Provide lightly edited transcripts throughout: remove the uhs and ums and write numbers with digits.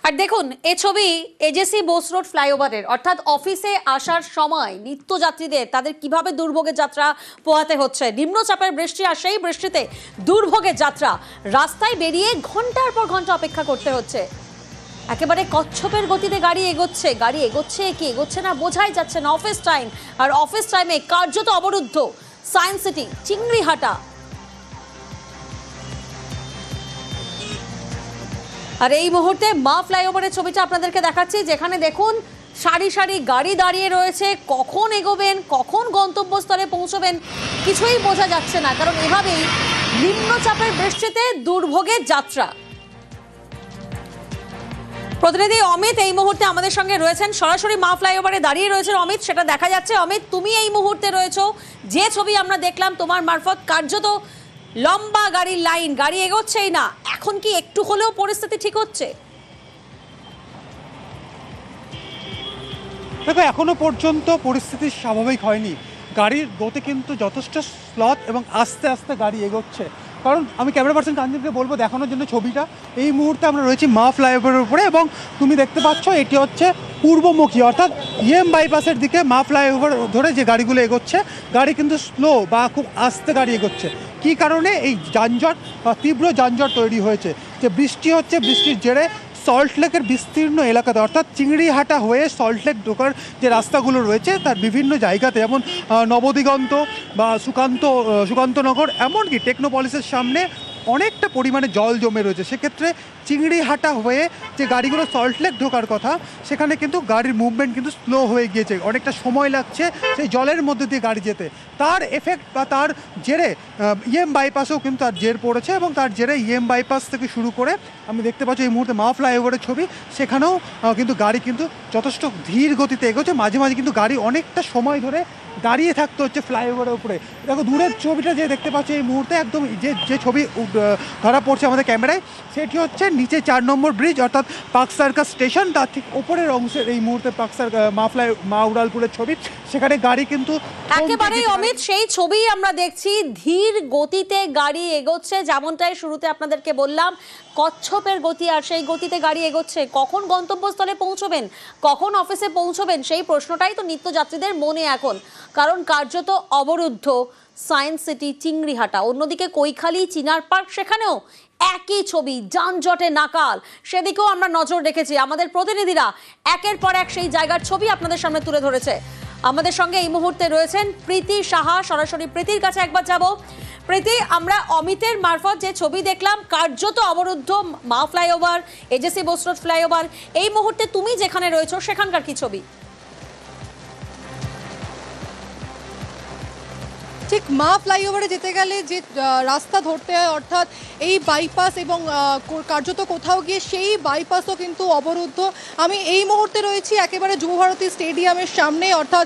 আর দেখুন এই ছবি এজেসি বোস রোড ফ্লাইওভারের, অর্থাৎ অফিসে আসার সময় নিত্যযাত্রীদের তাদের কিভাবে দুর্ভোগের যাত্রা পোহাতে হচ্ছে। নিম্নচাপের বৃষ্টি আর সেই বৃষ্টিতে দুর্ভোগের যাত্রা, রাস্তায় বেরিয়ে ঘন্টার পর ঘন্টা অপেক্ষা করতে হচ্ছে। একেবারে কচ্ছপের গতিতে গাড়ি এগোচ্ছে কি এগোচ্ছে না বোঝাই যাচ্ছে না। অফিস টাইম, আর অফিস টাইমে কার্যত অবরুদ্ধ সায়েন্স সিটি, চিংড়িহাটা। আর এই মুহূর্তে মা ফ্লাইওভারের ছবিটা আপনাদেরকে দেখাচ্ছি, যেখানে দেখুন সারি সারি গাড়ি দাঁড়িয়ে রয়েছে। কখন এগোবেন, কখন গন্তব্যস্থলে পৌঁছবেন কিছুই বোঝা যাচ্ছে না, কারণ এভাবেই নিম্নচাপের বৃষ্টিতে দুর্ভোগের যাত্রা। প্রতিনিধি অমিত এই মুহূর্তে আমাদের সঙ্গে রয়েছেন, সরাসরি মা ফ্লাইওভারে দাঁড়িয়ে রয়েছেন অমিত, সেটা দেখা যাচ্ছে। অমিত, তুমি এই মুহূর্তে রয়েছো, যে ছবি আমরা দেখলাম তোমার মারফত, কার্যত লম্বা গাড়ির লাইন, গাড়ি এগোচ্ছেই না। এখন কি একটু হলেও পরিস্থিতি ঠিক হচ্ছে? দেখো, এখনো পর্যন্ত পরিস্থিতি স্বাভাবিক হয়নি। গাড়ির গতি কিন্তু যথেষ্ট স্লথ এবং আস্তে আস্তে গাড়ি এগোচ্ছে। কারণ আমি ক্যামেরা পার্সন কাঞ্জনকে বলবো দেখানোর জন্য ছবিটা। এই মুহূর্তে আমরা রয়েছি মা ফ্লাইওভারের উপরে, এবং তুমি দেখতে পাচ্ছ এটি হচ্ছে পূর্বমুখী, অর্থাৎ ইএম বাইপাসের দিকে মা ফ্লাইওভার ধরে যে গাড়িগুলো এগোচ্ছে, গাড়ি কিন্তু স্লো বা খুব আস্তে গাড়ি এগোচ্ছে। কী কারণে এই যানজট, তীব্র যানজট তৈরি হয়েছে? যে বৃষ্টি হচ্ছে, বৃষ্টির জেরে সল্টলেকের বিস্তীর্ণ এলাকাতে, অর্থাৎ চিংড়িহাটা হয়ে সল্টলেক ঢোকার যে রাস্তাগুলো রয়েছে তার বিভিন্ন জায়গাতে, যেমন নবদিগন্ত বা সুকান্তনগর, এমনকি টেকনোপলিসের সামনে অনেকটা পরিমাণে জল জমে রয়েছে। সেক্ষেত্রে চিংড়িহাটা হয়ে যে গাড়িগুলো সল্টলেক ঢোকার কথা, সেখানে কিন্তু গাড়ির মুভমেন্ট কিন্তু স্লো হয়ে গিয়েছে, অনেকটা সময় লাগছে সেই জলের মধ্যে দিয়ে গাড়ি যেতে। তার এফেক্ট বা তার জেরে ইএম বাইপাসেও কিন্তু তার জের পড়েছে, এবং তার জেরে ইএম বাইপাস থেকে শুরু করে আমি দেখতে পাচ্ছি এই মুহূর্তে মা ফ্লাইওভারের ছবি, সেখানেও কিন্তু গাড়ি কিন্তু যথেষ্ট ধীর গতিতে এগোচ্ছে। মাঝে মাঝে কিন্তু গাড়ি অনেকটা সময় ধরে দাঁড়িয়ে থাকতে হচ্ছে ফ্লাইওভারের উপরে। দেখো দূরের ছবিটা যে দেখতে পাচ্ছি এই মুহূর্তে, একদম যে ছবি ধরা পড়ছে আমাদের ক্যামেরায়, সেটি হচ্ছে নিচে 4 নম্বর ব্রিজ, অর্থাৎ পার্ক সার্কাস স্টেশন, তার ঠিক ওপরের অংশের এই মুহূর্তে মা উড়ালপুরের ছবি। সেখানে গাড়ি কিন্তু একেবারেই অমিত সেই ছবি আমরা দেখছি, ধীর গতিতে গাড়ি এগোচ্ছে। যেমনটাই শুরুতে আপনাদেরকে বললাম, কচ্ছপের গতি, আর সেই গতিতে গাড়ি এগোচ্ছে। কখন গন্তব্যস্থলে পৌঁছবেন, কখন অফিসে পৌঁছবেন, সেই প্রশ্নটাই তো নিত্যযাত্রীদের মনে এখন। কারণ কার্যত অবরুদ্ধ সায়েন্স সিটি, চিংড়িহাটা। অন্যদিকে কৈখালী, চিনার পার্ক, সেখানেও একই ছবি, যানজটে নাকাল। সেদিকেও আমরা নজর রেখেছি। আমাদের প্রতিনিধিরা একের পর এক সেই জায়গার ছবি আপনাদের সামনে তুলে ধরেছে। আমাদের সঙ্গে এই মুহূর্তে রয়েছেন প্রীতি সাহা, সরাসরি প্রীতির কাছে একবার যাব। প্রীতি, আমরা অমিতের মারফত যে ছবি দেখলাম, কার্যত অবরুদ্ধ মা flyover, AJC Bose road flyover, এই মুহূর্তে তুমি যেখানে রয়েছো সেখানকার কি ছবি? ঠিক মা ফ্লাইওভারে যেতে গেলে যে রাস্তা ধরতে হয়, অর্থাৎ এই বাইপাস, এবং কার্যত কোথাও গিয়ে সেই বাইপাসও কিন্তু অবরুদ্ধ। আমি এই মুহূর্তে রয়েছি একেবারে যুবভারতী স্টেডিয়ামের সামনে, অর্থাৎ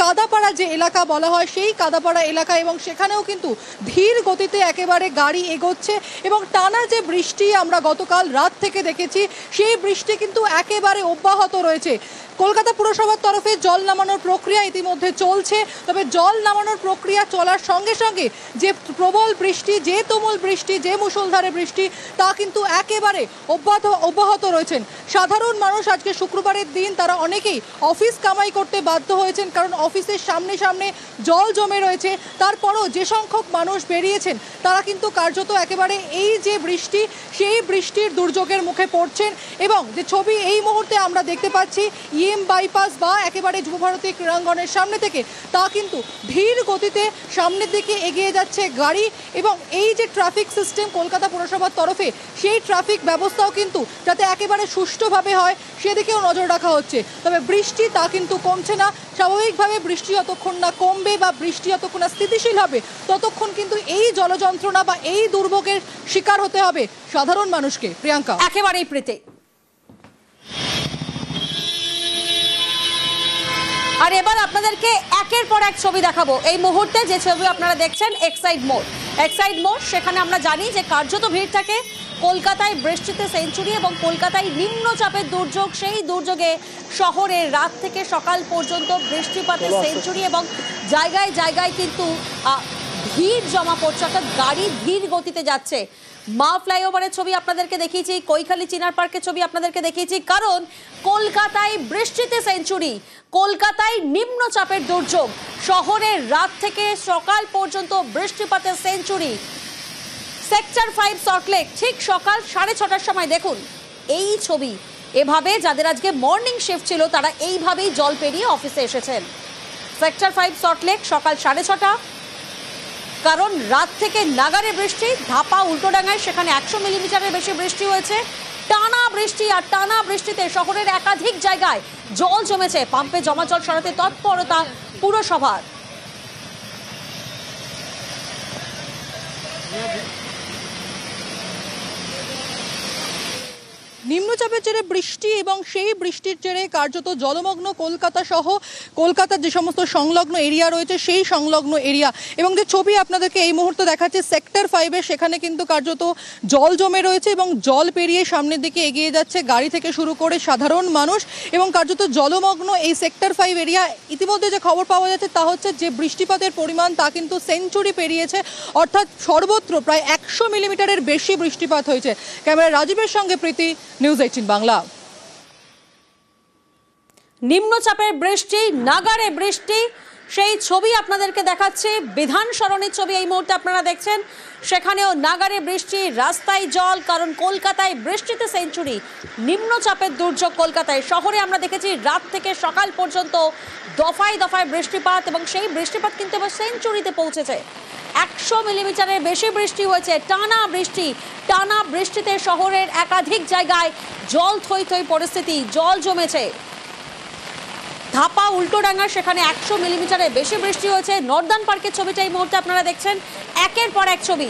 কাদাপাড়া যে এলাকা বলা হয় সেই কাদাপাড়া এলাকা, এবং সেখানেও কিন্তু ধীর গতিতে একেবারে গাড়ি এগোচ্ছে। এবং টানা যে বৃষ্টি আমরা গতকাল রাত থেকে দেখেছি, সেই বৃষ্টি কিন্তু একেবারে অব্যাহত রয়েছে। কলকাতা পুরসভার তরফে জল নামানোর প্রক্রিয়া ইতিমধ্যে চলছে, তবে জল নামানোর প্রক্রিয়া চলার সঙ্গে সঙ্গে যে প্রবল বৃষ্টি, যে তুমুল বৃষ্টি, যে মুষলধারে বৃষ্টি, তা কিন্তু একেবারে অব্যাহত রয়েছেন। সাধারণ মানুষ আজকে শুক্রবারের দিন, তারা অনেকেই অফিস কামাই করতে বাধ্য হয়েছেন, কারণ অফিসের সামনে সামনে জল জমে রয়েছে। তারপরও যে সংখ্যক মানুষ বেরিয়েছেন, তারা কিন্তু কার্যত একেবারে এই যে বৃষ্টি, সেই বৃষ্টির দুর্যোগের মুখে পড়ছেন। এবং যে ছবি এই মুহূর্তে আমরা দেখতে পাচ্ছি ইএম বাইপাস বা একেবারে যুবভারতী ক্রীড়াঙ্গনের সামনে থেকে, তা কিন্তু ধীর গতিতে সামনের দিকে এগিয়ে যাচ্ছে গাড়ি। এবং এই যে ট্রাফিক সিস্টেম কলকাতা পুরসভার তরফে, সেই ট্রাফিক ব্যবস্থাও কিন্তু যাতে একেবারে সুষ্ঠুভাবে হয় সেদিকেও নজর রাখা হচ্ছে। তবে বৃষ্টি তা কিন্তু কমছে না। স্বাভাবিকভাবে বৃষ্টি যতক্ষণ না কমবে বা বৃষ্টি যতক্ষণ না স্থিতিশীল হবে, ততক্ষণ কিন্তু এই জলযন্ত্রণা বা এই দুর্ভোগের শিকার হতে হবে সাধারণ মানুষকে। প্রিয়াঙ্কা, একেবারেই প্রীতি। আর এবার আপনাদেরকে একের পর এক ছবি দেখাবো। এই মুহূর্তে যে ছবি আপনারা দেখছেন, এক্সাইড মোড়, সেখানে আমরা জানি যে কার্যত ভিড় থাকে। কলকাতায় বৃষ্টিতে সেঞ্চুরি এবং কলকাতায় নিম্নচাপের দুর্যোগ, সেই দুর্যোগে শহরে রাত থেকে সকাল পর্যন্ত বৃষ্টিপাতে সেঞ্চুরি, এবং জায়গায় জায়গায় কিন্তু ভিড় জমা পড়ছে, অর্থাৎ গাড়ি ধীর গতিতে যাচ্ছে। মা ফ্লাইওভারের ছবি আপনাদেরকে দেখিয়েছি, কৈখালি চিনার পার্কের ছবি আপনাদেরকে দেখিয়েছি, কারণ কলকাতায় বৃষ্টিতে সেঞ্চুরি, কলকাতায় নিম্নচাপের দুর্যোগ, শহরের রাত থেকে সকাল পর্যন্ত বৃষ্টিপাতের সেঞ্চুরি। সেক্টর 5 সল্টলেক ঠিক সকাল 6:30টার সময় দেখুন এই ছবি, এভাবে যাদের আজকে মর্নিং শিফট ছিল তারা এইভাবেই জল পেরিয়ে অফিসে এসেছেন। সেক্টর 5 সল্টলেক সকাল 6:30, কারণ রাত থেকে নাগারে বৃষ্টি, ধাপা উল্টোডাঙ্গায় সেখানে 100 মিলিমিটারের বেশি বৃষ্টি হয়েছে। টানা বৃষ্টি আর টানা বৃষ্টিতে শহরের একাধিক জায়গায় জল জমেছে, পাম্পে জমা জল সরাতে তৎপরতা পুরসভার। নিম্নচাপের জেরে বৃষ্টি এবং সেই বৃষ্টির জেরে কার্যত জলমগ্ন কলকাতা সহ কলকাতার যে সমস্ত সংলগ্ন এরিয়া রয়েছে সেই সংলগ্ন এরিয়া, এবং যে ছবি আপনাদেরকে এই মুহূর্তে দেখাচ্ছে সেক্টর 5-এ, সেখানে কিন্তু কার্যত জল জমে রয়েছে এবং জল পেরিয়ে সামনের দিকে এগিয়ে যাচ্ছে গাড়ি থেকে শুরু করে সাধারণ মানুষ, এবং কার্যত জলমগ্ন এই সেক্টর 5 এরিয়া। ইতিমধ্যে যে খবর পাওয়া যাচ্ছে তা হচ্ছে যে বৃষ্টিপাতের পরিমাণ তা কিন্তু সেঞ্চুরি পেরিয়েছে, অর্থাৎ সর্বত্র প্রায় 100 মিলিমিটারের বেশি বৃষ্টিপাত হয়েছে। ক্যামেরা রাজীবের সঙ্গে প্রীতি, নিউজ 18 বাংলা। নিম্নচাপের বৃষ্টি, নাগারে বৃষ্টি, সেই ছবি আপনাদেরকে দেখাচ্ছে। বিধান সরণির ছবি এই মুহূর্তে আপনারা দেখছেন, সেখানেও নাগারে বৃষ্টি, রাস্তায় জল, কারণ কলকাতায় বৃষ্টিতে সেঞ্চুরি, নিম্নচাপের দুর্যোগ কলকাতায়। শহরে আমরা দেখেছি রাত থেকে সকাল পর্যন্ত দফায় দফায় বৃষ্টিপাত, এবং সেই বৃষ্টিপাত কিন্তু এবার সেঞ্চুরিতে পৌঁছেছে। 100 মিলিমিটারের বেশি বৃষ্টি হয়েছে, টানা বৃষ্টি। টানা বৃষ্টিতে শহরের একাধিক জায়গায় জল থই থই পরিস্থিতি, জল জমেছে। ধাপা উল্টোডাঙ্গা সেখানে 100 মিলিমিটারের বেশি বৃষ্টি হয়েছে। নর্দার্ন পার্কের ছবিটা এই মুহূর্তে আপনারা দেখছেন, একের পর এক ছবি।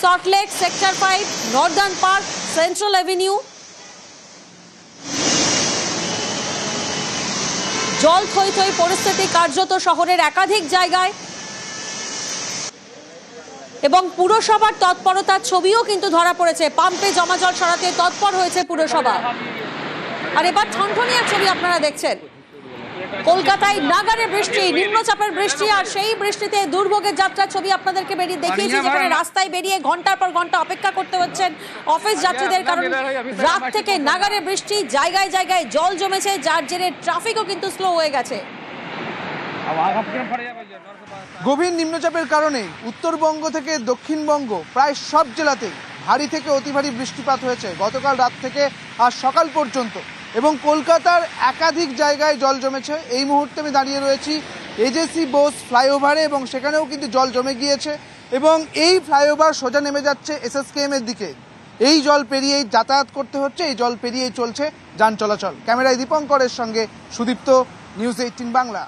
Salt Lake, sector 5, Northern park, central avenue, জল থই থই পরিস্থিতি কার্যত শহরের একাধিক জায়গায়, এবং পুরসভার তৎপরতার ছবিও কিন্তু ধরা পড়েছে। পাম্পে জমা জল সরাতে তৎপর হয়েছে পুরসভা। আর এবার ঠনঠনিয়া ছবি আপনারা দেখছেন, কলকাতায় নাগারে বৃষ্টি, নিম্নচাপের বৃষ্টি, আর সেই বৃষ্টিতে দুর্ভোগের যাত্রা ছবি আপনাদেরকে দেখিয়েছি, যেখানে রাস্তায় বেরিয়ে ঘন্টার পর ঘন্টা অপেক্ষা করতে হচ্ছেন অফিস যাত্রীদের, কারণ রাত থেকে নাগারে বৃষ্টি, জায়গায় জায়গায় জল জমেছে, যার জেরে ট্রাফিকও কিন্তু স্লো হয়ে গেছে। গভীর নিম্নচাপের কারণে উত্তরবঙ্গ থেকে দক্ষিণবঙ্গ প্রায় সব জেলাতেই ভারী থেকে অতি ভারী বৃষ্টিপাত হয়েছে গতকাল রাত থেকে আজ সকাল পর্যন্ত, এবং কলকাতার একাধিক জায়গায় জল জমেছে। এই মুহূর্তে আমি দাঁড়িয়ে রয়েছি এজেসি বোস ফ্লাইওভারে, এবং সেখানেও কিন্তু জল জমে গিয়েছে, এবং এই ফ্লাইওভার সোজা নেমে যাচ্ছে SSKM এর দিকে। এই জল পেরিয়েই যাতায়াত করতে হচ্ছে, এই জল পেরিয়েই চলছে যান চলাচল। ক্যামেরায় দীপঙ্করের সঙ্গে সুদীপ্ত, নিউজ 18 বাংলা।